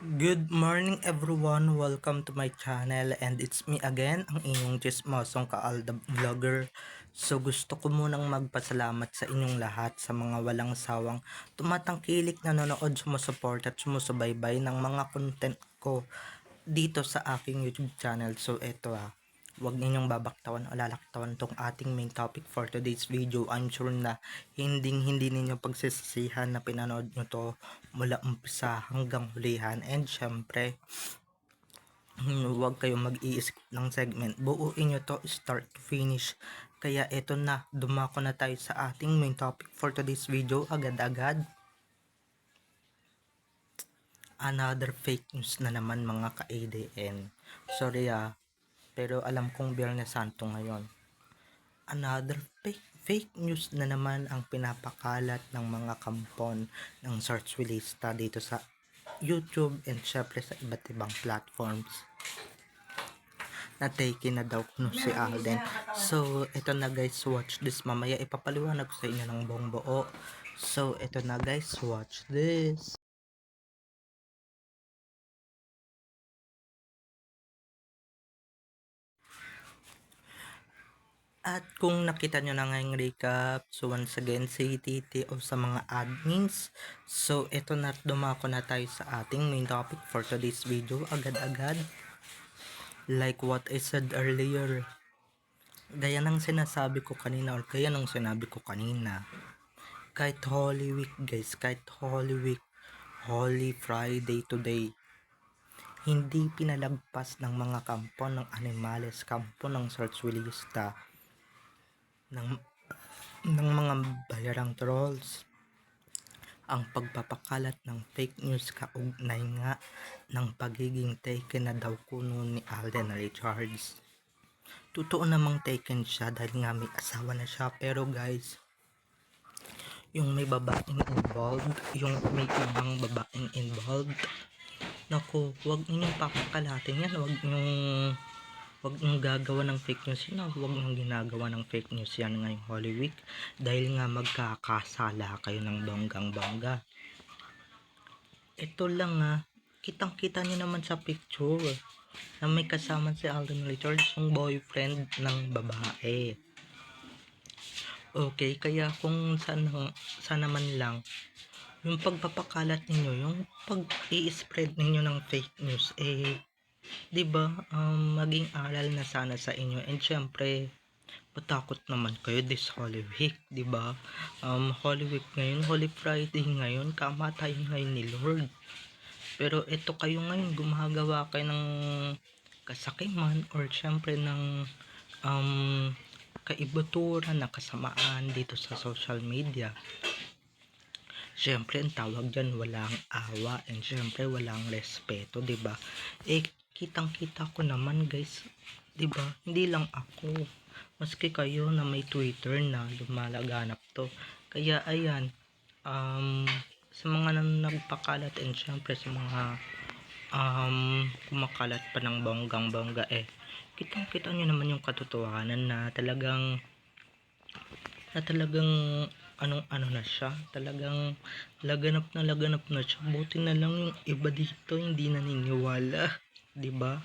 Good morning everyone, welcome to my channel and it's me again, ang inyong chismosong Kaalda Vlogger. So gusto ko munang magpasalamat sa inyong lahat sa mga walang sawang tumatangkilik, nanonood, sumusuport at sumusubaybay ng mga content ko dito sa aking YouTube channel. So eto huwag ninyong babaktawan o lalaktawan tong ating main topic for today's video. I'm sure na hindi ninyo pagsisisihan na pinanood nyo to mula umpisa hanggang hulihan. And syempre, huwag kayong mag-iisip ng segment. Buuin nyo to start to finish. Kaya eto na, dumako na tayo sa ating main topic for today's video agad-agad. Another fake news na naman mga ka-ADN. Sorry pero alam kong Biyernes Santo ngayon. Another fake news na naman ang pinapakalat ng mga kampon ng search lista dito sa YouTube and syempre sa iba't ibang platforms. Na-take na daw kuno si Alden. So, ito na guys, watch this. Mamaya ipapaliwanag ko sa inyo ng buong buo. So, ito na guys, watch this. At kung nakita nyo na ngayong recap, so once again, say TTO sa mga admins. So, ito na, dumako na tayo sa ating main topic for today's video, agad-agad. Like what I said earlier, gaya ng sinasabi ko kanina, or gaya ng sinabi ko kanina, kahit Holy Week guys, kahit Holy Week, Holy Friday today, hindi pinalagpas ng mga kampo ng animales, kampo ng search lista, ng mga bayarang trolls ang pagpapakalat ng fake news kaugnay nga ng pagiging taken na daw kuno ni Alden Richards. Totoo namang taken siya dahil nga may asawa na siya, pero guys, yung may babaeng involved, yung may ibang babaeng involved, naku, wag ninyong papakalatin yan, wag nang gagawa ng fake news yan, wag nang ginagawa ng fake news yan ngayong Holy Week dahil nga magkakasala kayo ng bonggang-bongga. Ito lang kitang-kita niyo naman sa picture na may kasama si Alden Richards, yung boyfriend ng babae. Okay, kaya kung sana man lang yung pagpapakalat ninyo, yung pag-i-spread ninyo ng fake news, 'di ba, maging aral na sana sa inyo. And syempre, patakot naman kayo this Holy Week, 'di ba? Holy Week ngayon, Holy Friday ngayon, kamatayan ngayon ni Lord. Pero ito kayo ngayon, gumagawa kayo ng kasakiman or syempre ng kaibuturan na kasamaan dito sa social media. Syempre, ang tawag dyan, walang awa and syempre, walang respeto, 'di ba? Kitang-kita ko naman, guys, 'di ba? Hindi lang ako, maski kayo na may Twitter na lumalaganap to. Kaya ayan, sa mga nagpakalat and syempre sa mga kumakalat pa ng bonggang-bongga, kitang-kita nyo naman yung katotohanan na talagang ano na siya, talagang laganap na siya. Buti na lang yung iba dito hindi naniniwala, 'di ba?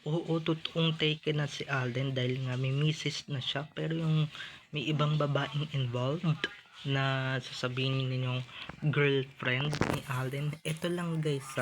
Oo, totoong taken na si Alden dahil nga may misis na siya, pero yung may ibang babaeng involved na sasabihin ninyong girlfriend ni Alden, ito lang guys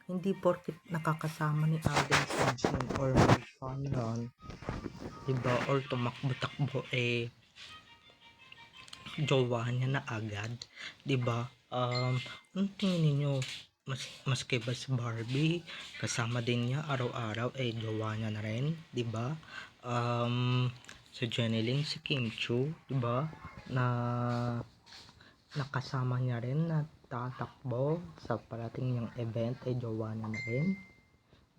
hindi porket nakakasama ni Alden sa gym or may fun, diba, or tumakbo-takbo jowa niya na agad, 'di ba? Anong tingin niyo, maski ba si Barbie kasama din niya araw-araw, jowa niya na rin, 'di ba? Si Jenny Ling, si Kim Chu, 'di ba? Na nakasama niya rin na tatakbo sa parating niyang event, jowa niya na rin,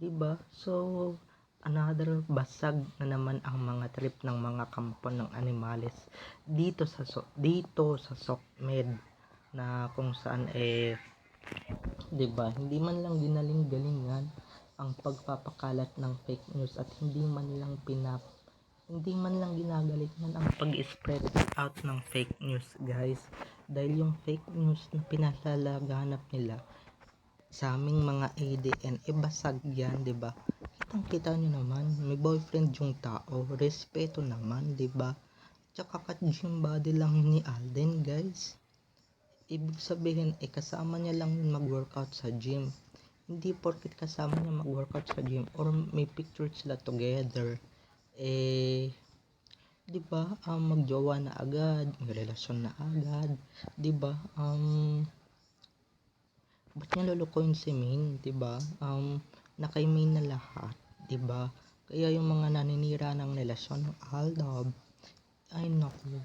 'di ba? So another basag na naman ang mga trip ng mga kampon ng animales dito sa SOCMED, na kung saan 'di ba, hindi man lang ginaling-galingan ang pagpapakalat ng fake news at hindi man lang ginagalingan ang pag-spread out ng fake news, guys, dahil yung fake news na pinalalaganap nila sa aming mga ADN, basag yan, di ba? Kitang-kita nyo naman, may boyfriend yung tao, respeto naman, di ba? Tsaka ka-gym body lang ni Alden, guys. Ibig sabihin, kasama niya lang yun mag-workout sa gym. Hindi porket kasama niya mag-workout sa gym or may picture sila together, 'di ba? Magjowa na agad, may relasyon na agad, 'di ba? Ba't niya lulukuhin si Main, 'di ba? Na kay Main na lahat, 'di ba? Kaya yung mga naninira ng relasyon ng Aldab, ay naku,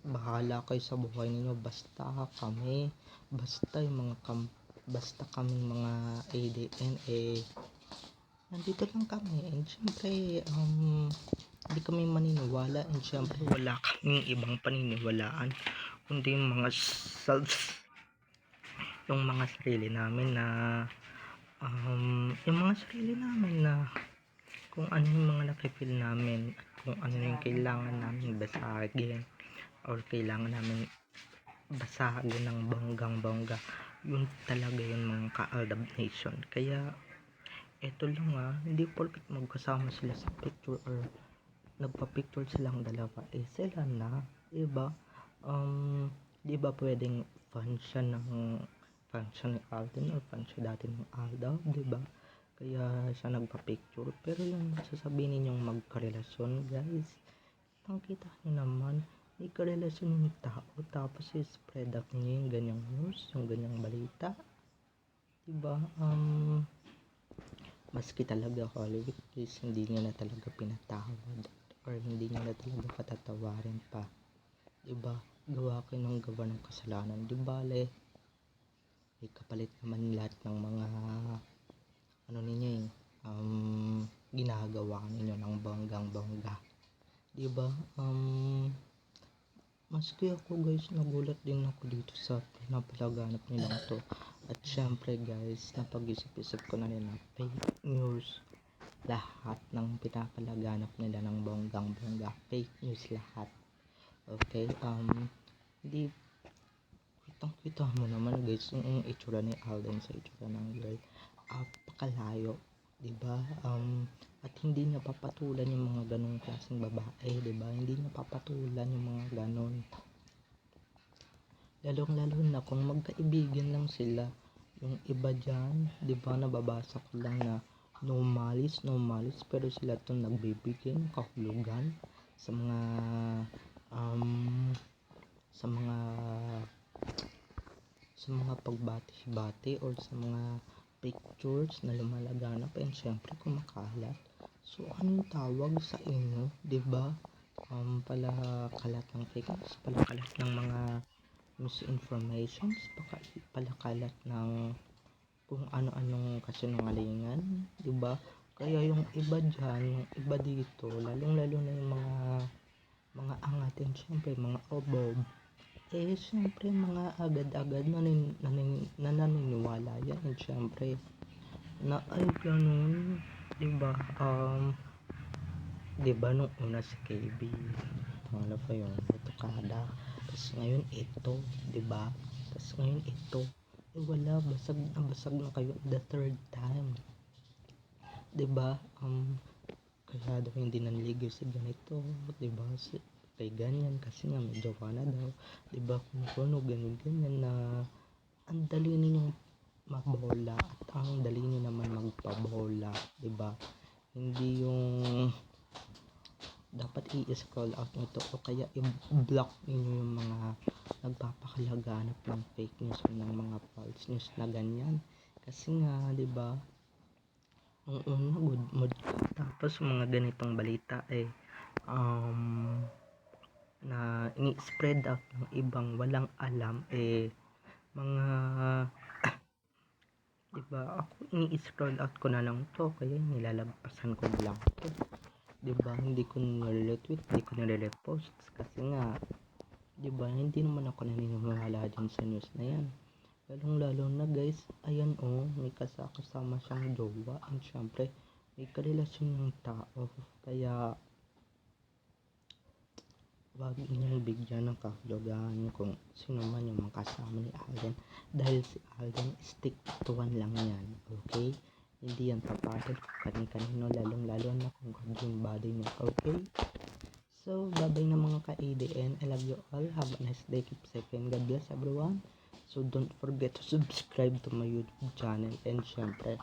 bahala kayo sa buhay ninyo, basta kami, basta yung mga basta kaming mga ADN, nandito lang kami. And syempre, hindi kami maniniwala, and syempre wala kaming ibang paniniwalaan kundi yung mga yung mga sarili namin na yung mga sarili namin na kung ano yung mga napipil namin at kung ano yung kailangan namin basagin or kailangan namin basagin ng bonggang bongga, yun talaga yung mga ka-Aldab Nation. Kaya eto lang, hindi porket magkasama sila sa picture or nagpa-picture silang dalawa, sila na, diba? Diba pwedeng fan siya ni Alden or fan siya dati ng Aldab, diba? Kaya siya nagpa-picture. Pero yung sasabihin ninyong magkarelasyon, guys, kita nyo naman, may karelasyon yung tao, tapos spread up niyo yung ganyang news, yung ganyang balita, diba? Maski talaga Hollywood please, hindi nyo na talaga pinatawad or hindi nyo na talaga patatawarin pa, diba? Gawa kayo ng gawa ng kasalanan, di bale may kapalit naman lahat ng mga ano ninyo ginagawa ninyo ng banggang bangga, diba? Maski ako guys, nagulat din ako dito sa pinapalaganap nilang to. At syempre guys, napag-isip-isip ko na rin na fake news lahat ng pinapalaganap nila ng bonggang bongga, fake news lahat. Okay, hindi, kitang-kita mo naman guys yung itsura ni Alden sa itsura ng girl, apakalayo, diba? At hindi niya papatulan yung mga ganong klaseng babae, diba? Hindi niya papatulan yung mga ganon, lalong lalo na kung magkaibigan lang sila. Yung iba dyan, diba, nababasa ko lang na no malice, pero sila to nagbibigay ng kahulugan sa mga sa mga pagbati-bati or sa mga pictures na lumalaganap, and syempre kumakalat. So anong tawag sa inyo, diba? Palakalat ng fake news, palakalat ng mga misinformations, palakalat ng kung ano-anong kasinungalingan, diba? Kaya yung iba dyan, yung iba dito, lalong-lalo na yung mga angatin, syempre mga obob, syempre mga agad-agad naniniwala yan, and syempre na ay ganun, diba? Diba nung una si KB, ano pa yun, tokada, tapos ngayon ito, diba? Tapos ngayon ito, wala, basag na kayo the third time, diba? Kaya daw hindi nanligaw si ganito, diba? Kay ganyan kasi nga may jowa na daw, diba? Kung ganyan na ang dali ninyong mabola at ang dali nyo naman magpabola, diba? Hindi yung dapat i-scroll out nito o kaya i-block niyo yung mga nagpapakalaganap ng fake news o ng mga false news na ganyan. Kasi nga, diba, ang una good mood ka, tapos mga ganitong balita na ini-spread out ng ibang walang alam, mga diba, ako ini-scroll out ko na lang to, kaya nilalagpasan ko lang to, diba? Hindi ko nire-retweet, hindi ko nire-repost kasi nga, diba, hindi naman ako naniniwala din sa news na yan. Lalong lalo na guys, ayan may kasama siyang jowa, and syempre may karelasyon ng tao, kaya Wag ninyong bigyan ng kahulugan kung sino man yung mga kasama ni Alden dahil si Alden stick to one lang yan, okay? Hindi yan tapatin kung kani-kanino, lalong-lalo na kung God yung body niya, okay? So, babay na mga ka-ADN. I love you all. Have a nice day. Keep safe and God bless everyone. So, don't forget to subscribe to my YouTube channel. And syempre,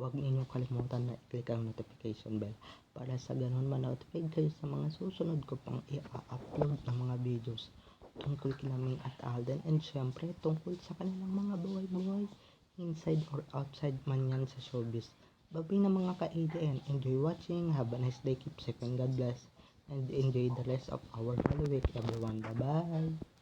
huwag ninyong kalimutan na i-click ang notification bell para sa ganun ma-notify kayo sa mga susunod ko pang i-upload ng mga videos tungkol kina Ming at Alden, and syempre tungkol sa kanilang mga buhay-buhay inside or outside man yan sa showbiz. Babi na mga ka-ADN, enjoy watching, have a nice day, keep safe and God bless, and enjoy the rest of our Holy Week everyone. Bye bye.